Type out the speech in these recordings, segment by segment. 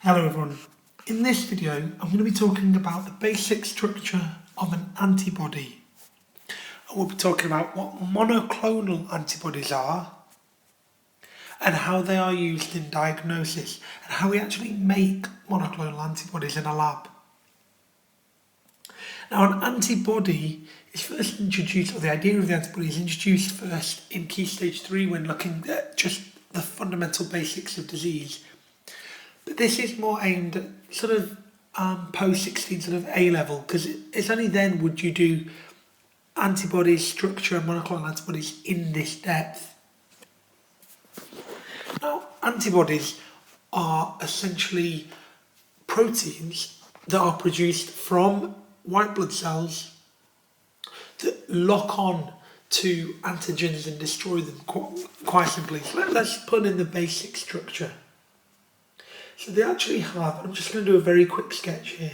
Hello everyone. In this video I'm going to be talking about the basic structure of an antibody. And we'll be talking about what monoclonal antibodies are and how they are used in diagnosis and how we actually make monoclonal antibodies in a lab. Now an antibody is first introduced, or the idea of the antibody is introduced first in Key Stage 3 when looking at just the fundamental basics of disease. But this is more aimed at sort of post-16 sort of A-level, because it's only then would you do antibody structure and monoclonal antibodies in this depth. Now, antibodies are essentially proteins that are produced from white blood cells that lock on to antigens and destroy them quite simply. So let's put in the basic structure. So they actually have, I'm just going to do a very quick sketch here.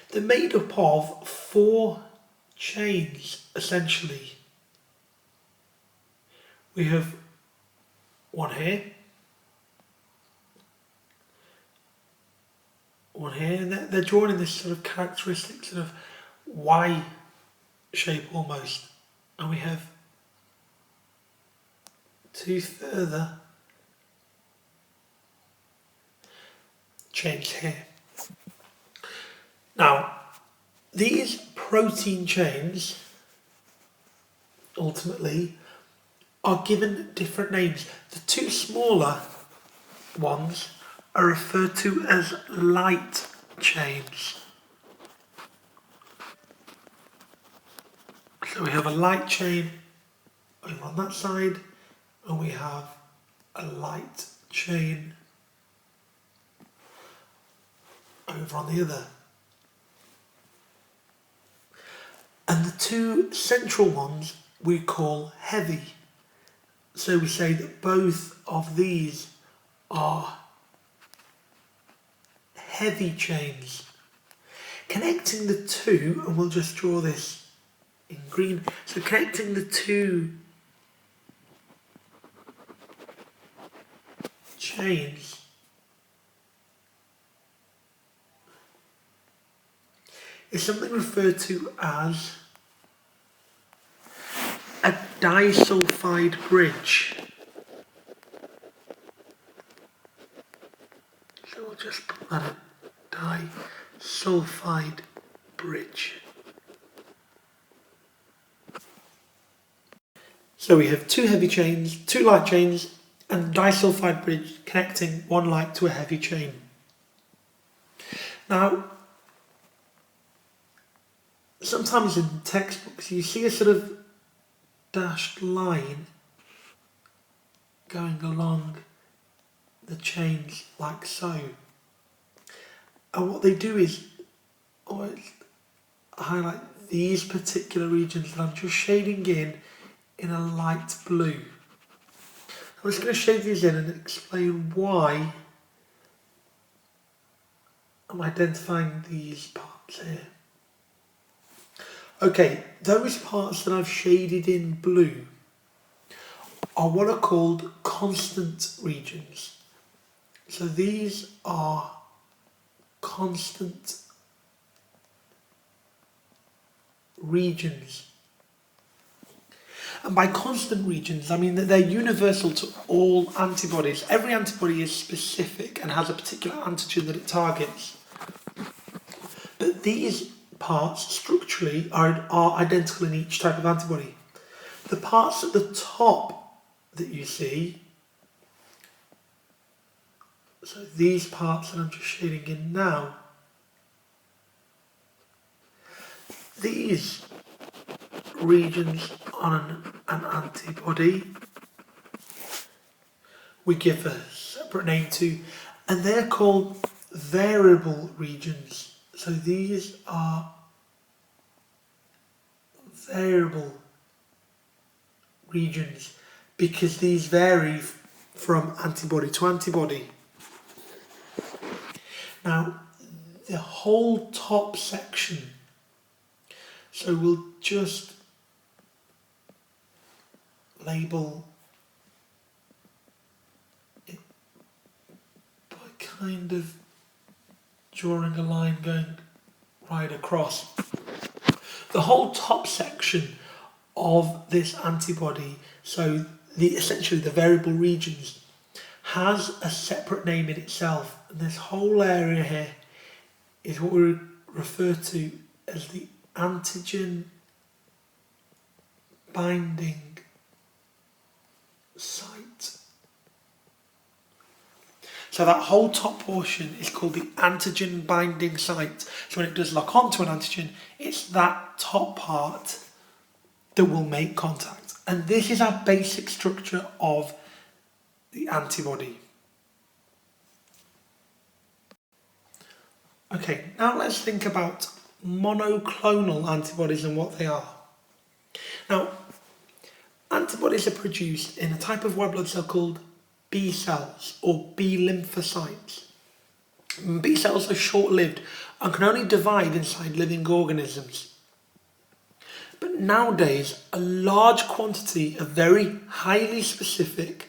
They're made up of 4 chains, essentially. We have one here, and they're drawn in this sort of characteristic sort of Y shape almost. And we have 2 further chains here. Now, these protein chains ultimately are given different names. The 2 smaller ones are referred to as light chains. So we have a light chain over on that side, and we have a light chain over on the other. And the 2 central ones we call heavy. So we say that both of these are heavy chains. Connecting the 2, and we'll just draw this in green, so connecting the 2 chains is something referred to as a disulfide bridge. So we'll just put that in, disulfide bridge. So we have 2 heavy chains, 2 light chains, and a disulfide bridge connecting one light to a heavy chain. Now, sometimes in textbooks you see a sort of dashed line going along the chains like so. And what they do is always highlight these particular regions that I'm just shading in a light blue. I'm just going to shade these in and explain why I'm identifying these parts here. Okay, those parts that I've shaded in blue are what are called constant regions. So these are constant regions. And by constant regions, I mean that they're universal to all antibodies. Every antibody is specific and has a particular antigen that it targets. But these parts structurally are identical in each type of antibody. The parts at the top that you see, so these parts that I'm just shading in now, these regions on an antibody we give a separate name to, and they're called variable regions. So these are variable regions because these vary from antibody to antibody. Now, the whole top section, so we'll just label it by kind of drawing a line going right across. The whole top section of this antibody, so essentially the variable regions, has a separate name in itself. And this whole area here is what we refer to as the antigen binding site. So that whole top portion is called the antigen binding site. So when it does lock onto an antigen, it's that top part that will make contact. And this is our basic structure of the antibody. Okay, now let's think about monoclonal antibodies and what they are. Now, antibodies are produced in a type of white blood cell called B cells or B lymphocytes. B cells are short-lived and can only divide inside living organisms. But nowadays, a large quantity of very highly specific,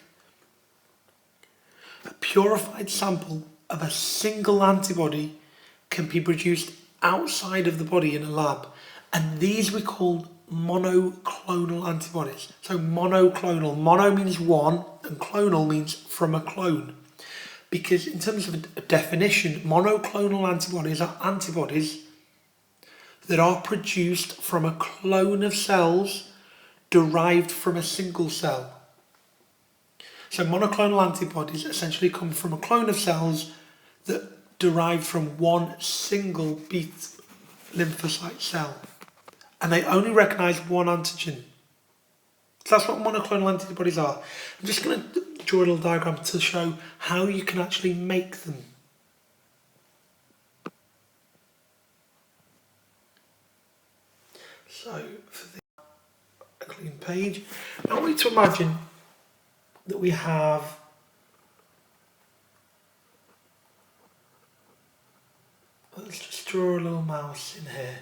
a purified sample of a single antibody can be produced outside of the body in a lab, and these we call monoclonal antibodies. So monoclonal, mono means one and clonal means from a clone. Because in terms of a definition, monoclonal antibodies are antibodies that are produced from a clone of cells derived from a single cell. So monoclonal antibodies essentially come from a clone of cells that derived from one single B lymphocyte cell. And they only recognise one antigen. So that's what monoclonal antibodies are. I'm just going to draw a little diagram to show how you can actually make them. So, for a clean page, I want you to imagine that we have let's just draw a little mouse in here.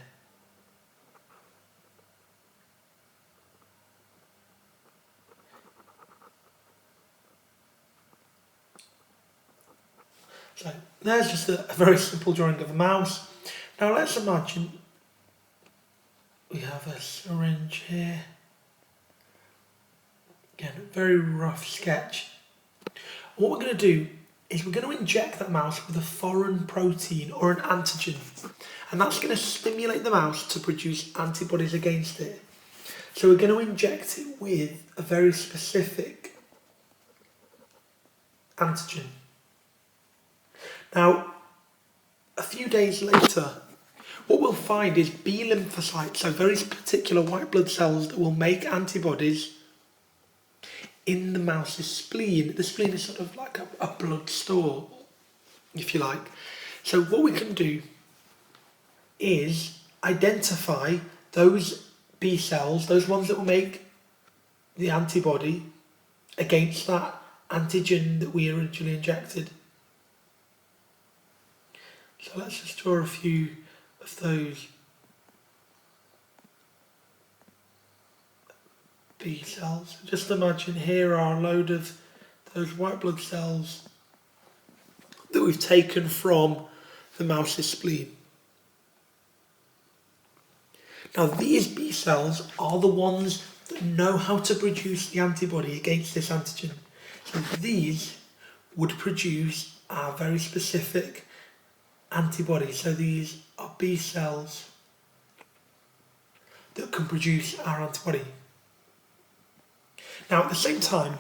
So there's just a very simple drawing of a mouse. Now let's imagine we have a syringe here. Again, a very rough sketch. What we're going to do is we're going to inject that mouse with a foreign protein or an antigen. And that's going to stimulate the mouse to produce antibodies against it. So we're going to inject it with a very specific antigen. Now, a few days later, what we'll find is B lymphocytes, so very particular white blood cells that will make antibodies in the mouse's spleen. The spleen is sort of like a blood store, if you like. So what we can do is identify those B cells, those ones that will make the antibody against that antigen that we originally injected. So let's just draw a few of those B cells. Just imagine here are a load of those white blood cells that we've taken from the mouse's spleen. Now these B cells are the ones that know how to produce the antibody against this antigen. So these would produce our very specific antibodies. So these are B cells that can produce our antibody. Now at the same time,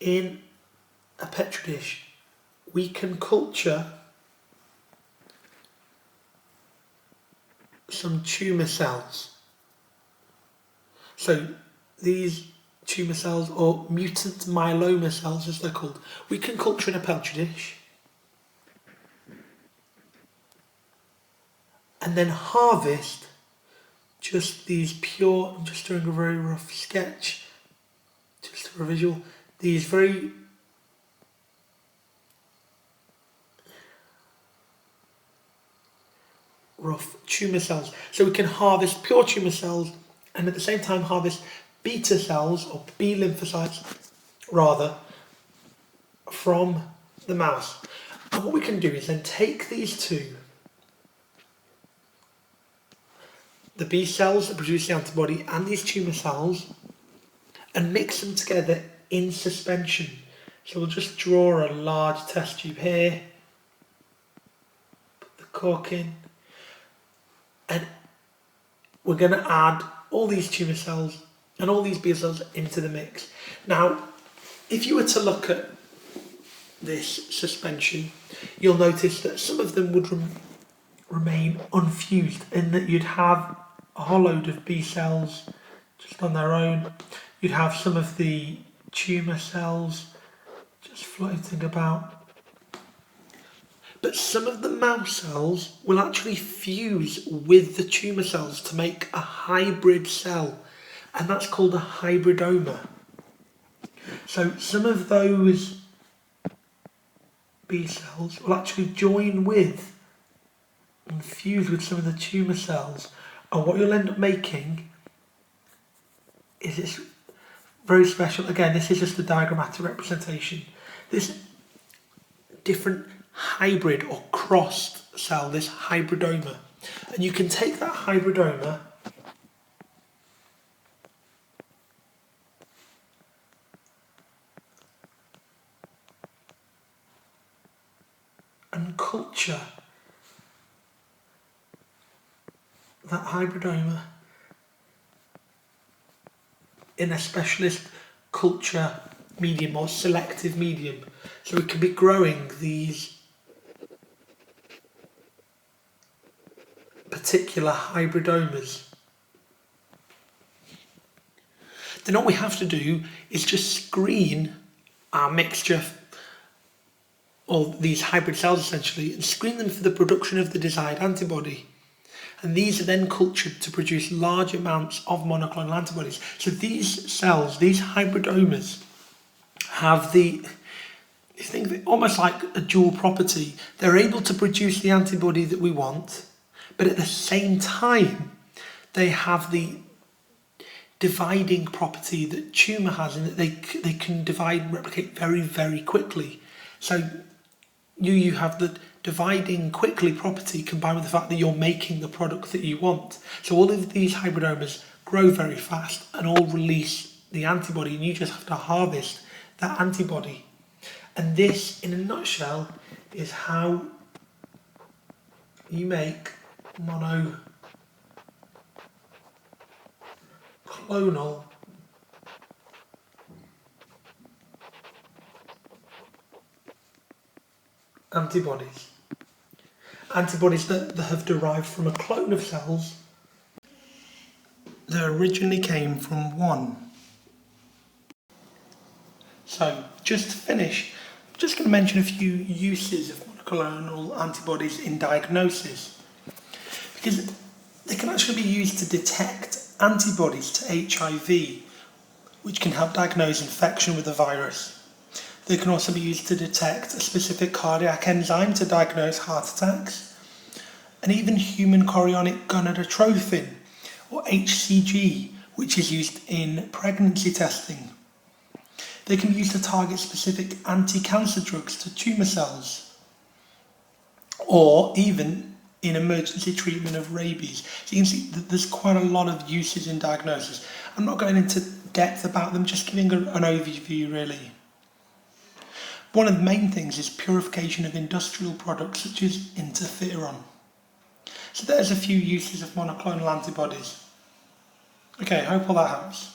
in a petri dish, we can culture some tumour cells. So these tumour cells, or mutant myeloma cells as they're called, we can culture in a petri dish and then harvest just these pure, I'm just doing a very rough sketch, just for a visual, these very rough tumour cells. So we can harvest pure tumour cells and at the same time harvest beta cells, or B lymphocytes rather, from the mouse. And what we can do is then take these two the B cells that produce the antibody and these tumour cells and mix them together in suspension. So we'll just draw a large test tube here, put the cork in, and we're going to add all these tumour cells and all these B cells into the mix. Now, if you were to look at this suspension, you'll notice that some of them would remain unfused, in that you'd have a whole load of B cells just on their own. You'd have some of the tumour cells just floating about. But some of the mouse cells will actually fuse with the tumour cells to make a hybrid cell, and that's called a hybridoma. So some of those B cells will actually join with and fuse with some of the tumour cells, and what you'll end up making is this very special, again this is just a diagrammatic representation, this different hybrid or crossed cell, this hybridoma. And you can take that hybridoma and culture that hybridoma in a specialist culture medium or selective medium. So we can be growing these particular hybridomas. Then all we have to do is just screen our mixture, or these hybrid cells essentially, and screen them for the production of the desired antibody. And these are then cultured to produce large amounts of monoclonal antibodies. So these cells, these hybridomas, have think of it almost like a dual property. They're able to produce the antibody that we want, but at the same time, they have the dividing property that tumour has, in that they can divide and replicate very, very quickly. So you have the dividing quickly property combined with the fact that you're making the product that you want. So all of these hybridomas grow very fast and all release the antibody, and you just have to harvest that antibody. And this, in a nutshell, is how you make monoclonal antibodies. Antibodies that have derived from a clone of cells that originally came from one. So, just to finish, I'm just going to mention a few uses of monoclonal antibodies in diagnosis, because they can actually be used to detect antibodies to HIV, which can help diagnose infection with the virus. They can also be used to detect a specific cardiac enzyme to diagnose heart attacks, and even human chorionic gonadotrophin, or HCG, which is used in pregnancy testing. They can be used to target specific anti-cancer drugs to tumour cells, or even in emergency treatment of rabies. So you can see that there's quite a lot of uses in diagnosis. I'm not going into depth about them, just giving an overview really. One of the main things is purification of industrial products such as interferon. So there's a few uses of monoclonal antibodies. Okay, I hope all that helps.